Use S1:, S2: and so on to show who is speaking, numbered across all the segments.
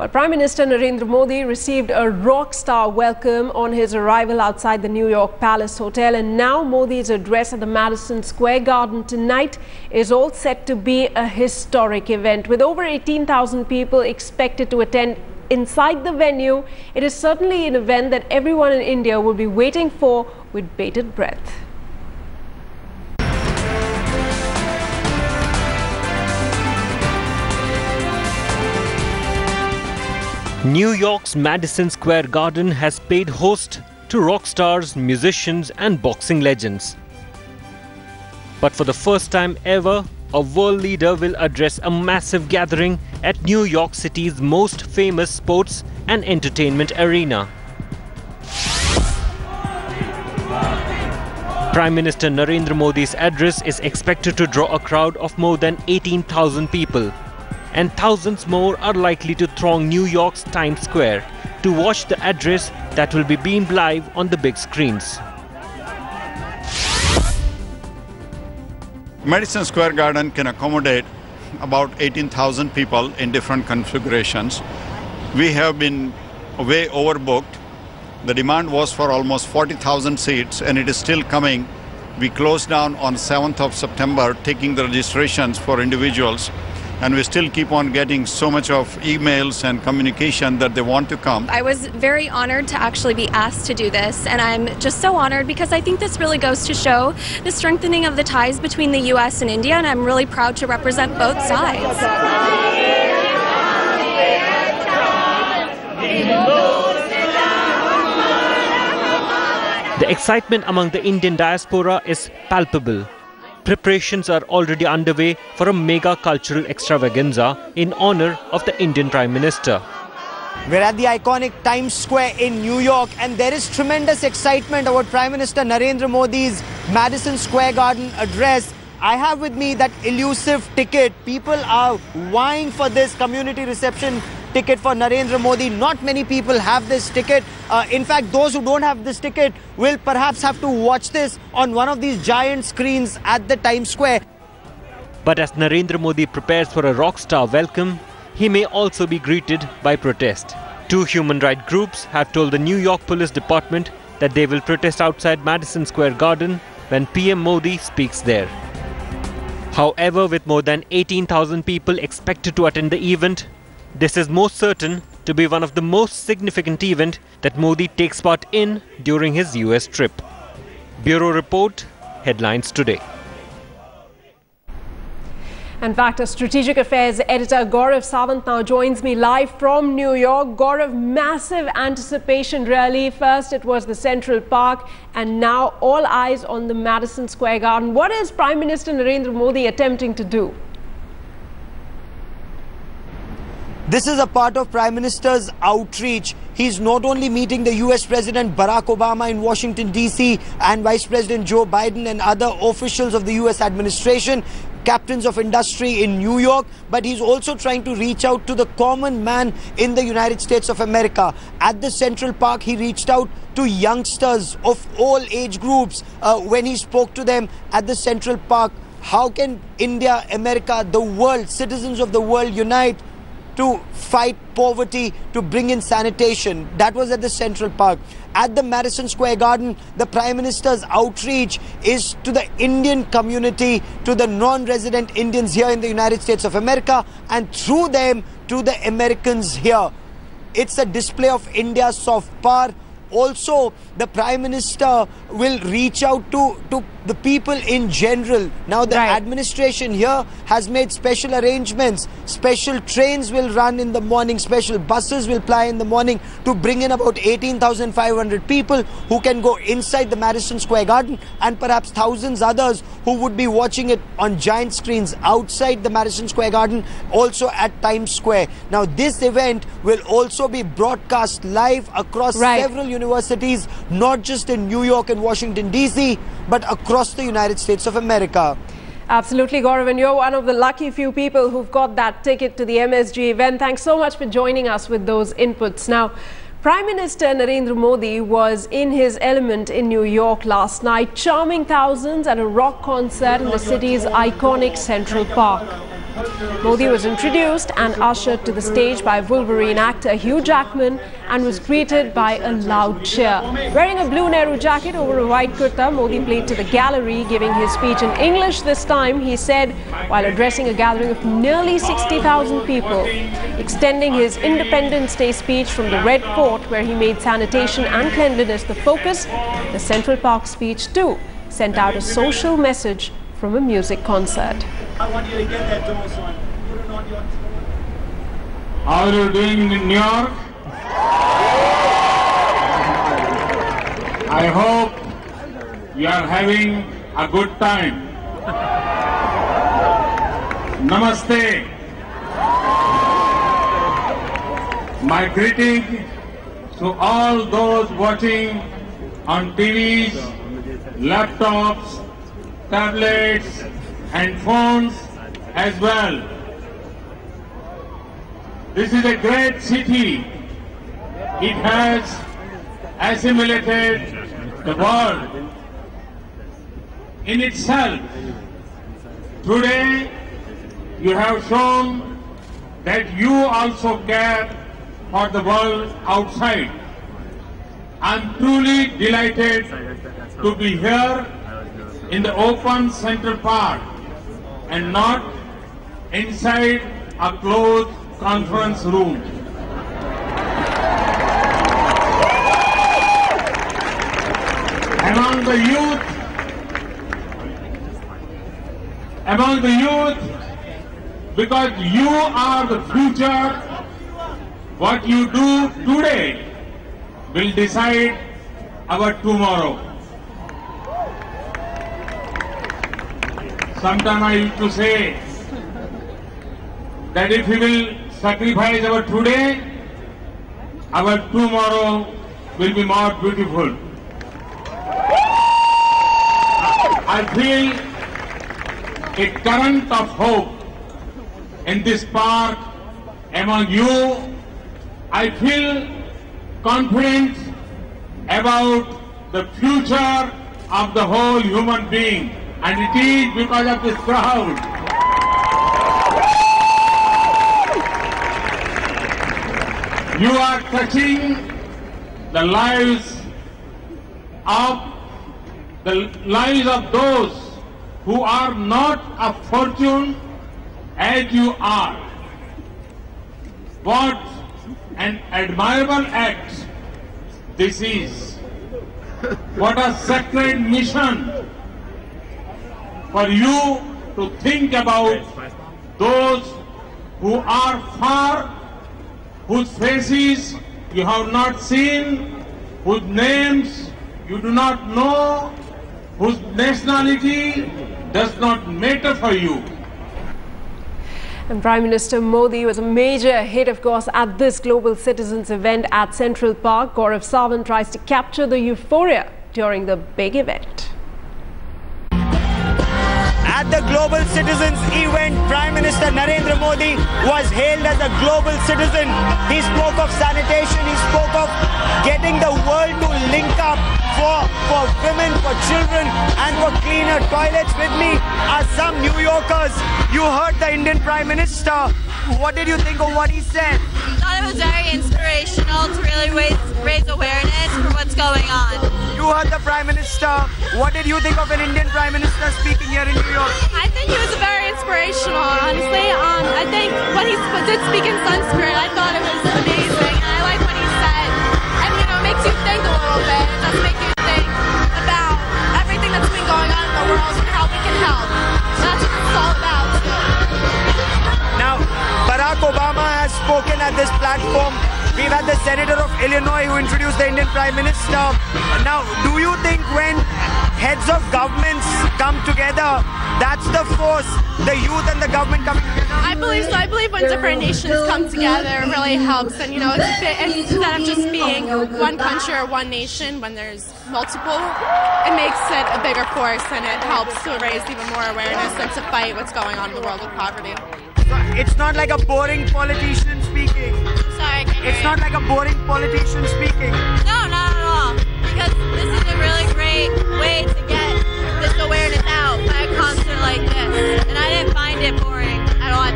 S1: Well, Prime Minister Narendra Modi received a rock star welcome on his arrival outside the New York Palace Hotel, and now Modi's address at the Madison Square Garden tonight is all set to be a historic event. With over 18,000 people expected to attend inside the venue, it is certainly an event that everyone in India will be waiting for with bated breath.
S2: New York's Madison Square Garden has paid host to rock stars, musicians and boxing legends. But for the first time ever, a world leader will address a massive gathering at New York City's most famous sports and entertainment arena. Prime Minister Narendra Modi's address is expected to draw a crowd of more than 18,000 people. And thousands more are likely to throng New York's Times Square to watch the address that will be beamed live on the big screens.
S3: Madison Square Garden can accommodate about 18,000 people in different configurations. We have been way overbooked. The demand was for almost 40,000 seats and it is still coming. We closed down on 7th of September, taking the registrations for individuals. And we still keep on getting so much of emails and communication that they want to come.
S4: I was very honored to actually be asked to do this, and I'm just so honored because I think this really goes to show the strengthening of the ties between the US and India, and I'm really proud to represent both sides.
S2: The excitement among the Indian diaspora is palpable. Preparations are already underway for a mega cultural extravaganza in honor of the Indian Prime Minister.
S5: We're at the iconic Times Square in New York, and there is tremendous excitement about Prime Minister Narendra Modi's Madison Square Garden address. I have with me that elusive ticket. People are vying for this community reception ticket for Narendra Modi. Not many people have this ticket. In fact, those who don't have this ticket will perhaps have to watch this on one of these giant screens at the Times Square.
S2: But as Narendra Modi prepares for a rock star welcome, he may also be greeted by protest. Two human rights groups have told the New York Police Department that they will protest outside Madison Square Garden when PM Modi speaks there. However, with more than 18,000 people expected to attend the event, this is most certain to be one of the most significant events that Modi takes part in during his US trip. Bureau Report, Headlines Today.
S1: In fact, a Strategic Affairs editor Gaurav Sawant now joins me live from New York. Gaurav, massive anticipation really. First it was the Central Park and now all eyes on the Madison Square Garden. What is Prime Minister Narendra Modi attempting to do?
S5: This is a part of Prime Minister's outreach. He's not only meeting the US President Barack Obama in Washington, D.C. and Vice President Joe Biden and other officials of the US administration, captains of industry in New York, but he's also trying to reach out to the common man in the United States of America. At the Central Park, he reached out to youngsters of all age groups when he spoke to them at the Central Park. How can India, America, the world, citizens of the world unite to fight poverty, to bring in sanitation? That was at the Central Park. At the Madison Square Garden, the Prime Minister's outreach is to the Indian community, to the non-resident Indians here in the United States of America, and through them to the Americans here. It's a display of India's soft power. Also, the Prime Minister will reach out to the people in general. Now, the administration here has made special arrangements. Special trains will run in the morning, special buses will ply in the morning to bring in about 18,500 people who can go inside the Madison Square Garden, and perhaps thousands others who would be watching it on giant screens outside the Madison Square Garden, also at Times Square. Now, this event will also be broadcast live across several universities, not just in New York and Washington, D.C., but across the United States of America.
S1: Absolutely, Gaurav, and you're one of the lucky few people who've got that ticket to the MSG event. Thanks so much for joining us with those inputs. Now, Prime Minister Narendra Modi was in his element in New York last night, charming thousands at a rock concert in the city's iconic Central Park. Modi was introduced and ushered to the stage by Wolverine actor Hugh Jackman and was greeted by a loud cheer. Wearing a blue Nehru jacket over a white kurta, Modi played to the gallery, giving his speech in English this time. He said, while addressing a gathering of nearly 60,000 people, extending his Independence Day speech from the Red Fort, where he made sanitation and cleanliness the focus. The Central Park speech too sent out a social message from a music concert.
S6: I want you to get that Doors one. Put it on your...
S7: How are you doing in New York? I hope you are having a good time. Namaste. My greeting to all those watching on TVs, laptops, tablets and phones as well. This is a great city. It has assimilated the world in itself. Today, you have shown that you also care for the world outside. I'm truly delighted to be here in the open Central Park and not inside a closed conference room. Among the youth, because you are the future, what you do today will decide our tomorrow. Sometimes I used to say that if we will sacrifice our today, our tomorrow will be more beautiful. I feel a current of hope in this park among you. I feel confident about the future of the whole human being, and it is because of this crowd. You are touching the lives of those who are not of fortune as you are. What an admirable act this is. What a sacred mission for you to think about those who are far, whose faces you have not seen, whose names you do not know, whose nationality does not matter for you.
S1: And Prime Minister Modi was a major hit, of course, at this Global Citizens event at Central Park. Gaurav Sawant tries to capture the euphoria during the big event.
S5: At the Global Citizens event, Prime Minister Narendra Modi was hailed as a global citizen. He spoke of sanitation, he spoke of getting the world to link up for women, for children and for cleaner toilets. With me are some New Yorkers. You heard the Indian Prime Minister. What did you think of what he said?
S8: I thought it was very inspirational to really raise awareness for what's going on.
S5: You heard the Prime Minister. What did you think of an Indian Prime Minister speaking here in New York?
S8: I think he was very inspirational, honestly. I think when he did speak in Sanskrit, I thought it was amazing. And I like what he said. And, you know, it makes you think a little bit. It does make you think about everything that's been going on in the world and how we can help. So that's what it's all about.
S5: Now, Barack Obama has spoken at this platform. We've had the Senator of Illinois who introduced the Indian Prime Minister. Now, do you think when heads of governments come together, that's the force, the youth and the government coming together?
S8: I believe so. I believe when different nations come together, it really helps. And, you know, instead of just being one country or one nation, when there's multiple, it makes it a bigger force and it helps to raise even more awareness and to fight what's going on in the world with poverty.
S5: It's not like a boring politician speaking.
S8: Sorry,
S5: it's not like a boring politician speaking.
S8: No, not at all. Because this is a really great way to get this awareness out by a concert like this. And I didn't find it boring at all.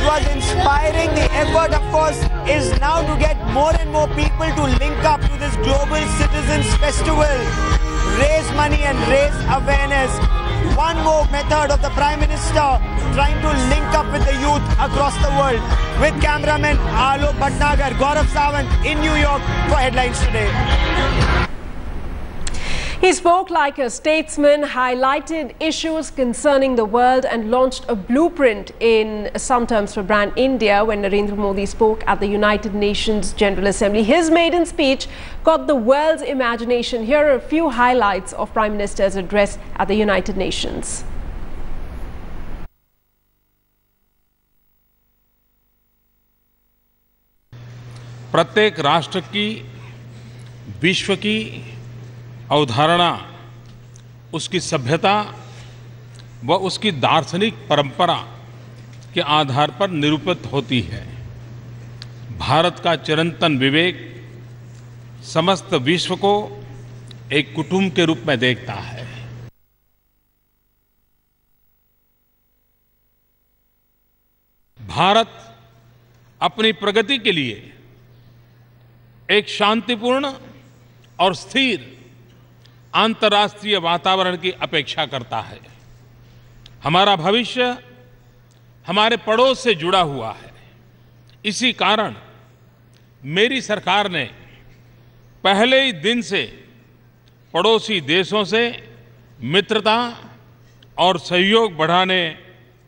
S5: was inspiring. The effort, of course, is now to get more and more people to link up to this Global Citizens Festival, raise money and raise awareness. One more method of the Prime Minister trying to link up with the youth across the world. With cameraman Alok Bhatnagar, Gaurav Sawant in New York for Headlines Today.
S1: He spoke like a statesman, highlighted issues concerning the world and launched a blueprint in some terms for brand India when Narendra Modi spoke at the United Nations General Assembly. His maiden speech got the world's imagination. Here are a few highlights of Prime Minister's address at the United Nations.
S7: प्रत्येक राष्ट्र की विश्व की अवधारणा, उसकी सभ्यता व उसकी दार्शनिक परंपरा के आधार पर निरूपित होती है। भारत का चिरंतन विवेक समस्त विश्व को एक कुटुंब के रूप में देखता है। भारत अपनी प्रगति के लिए एक शांतिपूर्ण और स्थिर अंतर्राष्ट्रीय वातावरण की अपेक्षा करता है। हमारा भविष्य हमारे पड़ोस से जुड़ा हुआ है। इसी कारण मेरी सरकार ने पहले ही दिन से पड़ोसी देशों से मित्रता और सहयोग बढ़ाने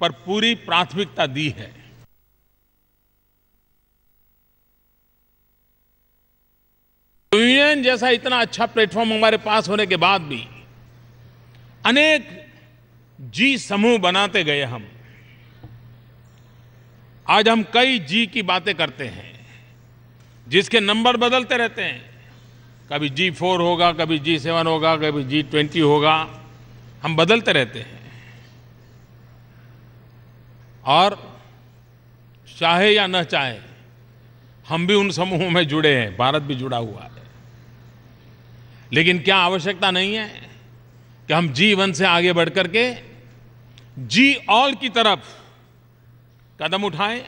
S7: पर पूरी प्राथमिकता दी है। यूएन जैसा इतना अच्छा प्लेटफॉर्म हमारे पास होने के बाद भी अनेक जी समूह बनाते गए हम। आज हम कई जी की बातें करते हैं जिसके नंबर बदलते रहते हैं। कभी G4 होगा, कभी G7 होगा, कभी G20 होगा, हम बदलते रहते हैं। और चाहे या न चाहे हम भी उन समूहों में जुड़े हैं, भारत भी जुड़ा हुआ है। लेकिन क्या आवश्यकता नहीं है कि हम G1 से आगे बढ़ करके G-all की तरफ कदम उठाएं?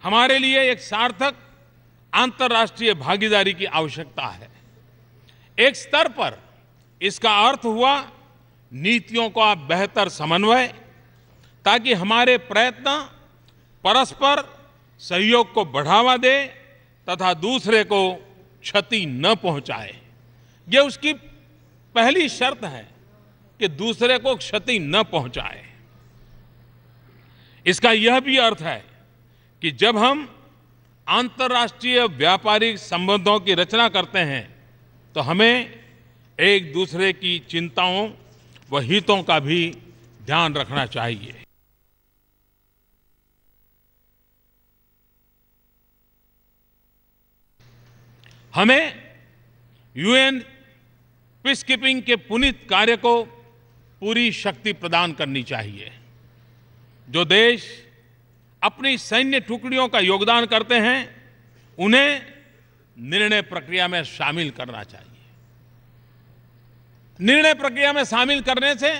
S7: हमारे लिए एक सार्थक अंतर्राष्ट्रीय भागीदारी की आवश्यकता है। एक स्तर पर इसका अर्थ हुआ नीतियों का बेहतर समन्वय, ताकि हमारे प्रयत्न परस्पर सहयोग को बढ़ावा दे तथा दूसरे को क्षति न पहुंचाए। ये उसकी पहली शर्त है कि दूसरे को क्षति न पहुंचाए। इसका यह भी अर्थ है कि जब हम अंतर्राष्ट्रीय व्यापारिक संबंधों की रचना करते हैं तो हमें एक दूसरे की चिंताओं व हितों का भी ध्यान रखना चाहिए। हमें यूएन पीस कीपिंग के पुनीत कार्य को पूरी शक्ति प्रदान करनी चाहिए। जो देश अपनी सैन्य टुकड़ियों का योगदान करते हैं उन्हें निर्णय प्रक्रिया में शामिल करना चाहिए। निर्णय प्रक्रिया में शामिल करने से